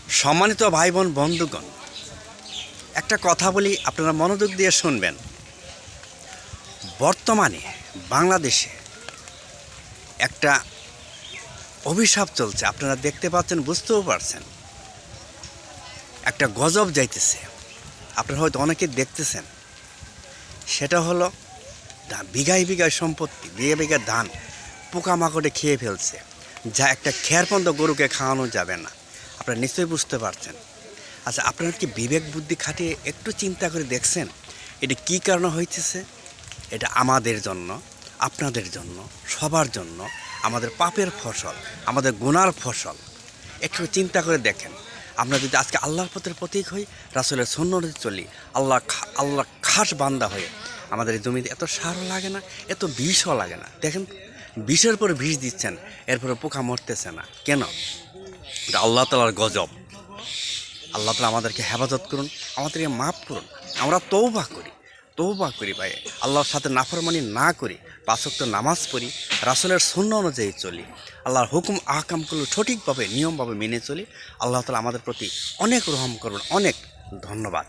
সম্মানিত ভাই বোন বন্ধুগণ, একটা কথা বলি, আপনারা মনোযোগ দিয়ে শুনবেন। বর্তমানে বাংলাদেশে একটা অভিশাপ চলছে, আপনারা দেখতে পাচ্ছেন, বুঝতেও পারছেন। একটা গজব যাইতেছে, আপনারা হয়তো অনেকে দেখতেছেন। সেটা হলো বিঘায় বিঘায় সম্পত্তি, বিঘা বিঘা ধান পোকামাকড়ে খেয়ে ফেলছে, যা একটা খেরপন্দ গরুকে খাওয়ানো যাবে না। আপনারা নিশ্চয়ই বুঝতে পারছেন। আচ্ছা, আপনারা কি বিবেক বুদ্ধি খাটিয়ে একটু চিন্তা করে দেখছেন এটা কী কারণে হইতেছে? এটা আমাদের জন্য, আপনাদের জন্য, সবার জন্য। আমাদের পাপের ফসল, আমাদের গুনার ফসল। একটু চিন্তা করে দেখেন, আমরা যদি আজকে আল্লাহর পথের প্রতীক হই, রাসূলের সুন্নতে চলি, আল্লাহ খাস বান্দা হয়ে, আমাদের এই জমিতে এত সারও লাগে না, এত বিষও লাগে না। দেখেন, বিষের পরে বিষ দিচ্ছেন, এরপরে পোকা মরতেছে না কেন? এটা আল্লাহ তাআলার গজব। আল্লাহ তাআলা আমাদেরকে হেফাজত করুন, আমাদেরকে মাফ করুন। আমরা তৌবা করি ভাই, আল্লাহর সাথে নাফরমানি না করি, 5 ওয়াক্ত নামাজ পড়ি, রাসূলের সুন্নাহ অনুযায়ী চলি, আল্লাহর হুকুম আহকামগুলো সঠিকভাবে নিয়মভাবে মেনে চলি। আল্লাহ তাআলা আমাদের প্রতি অনেক রহম করুন। অনেক ধন্যবাদ।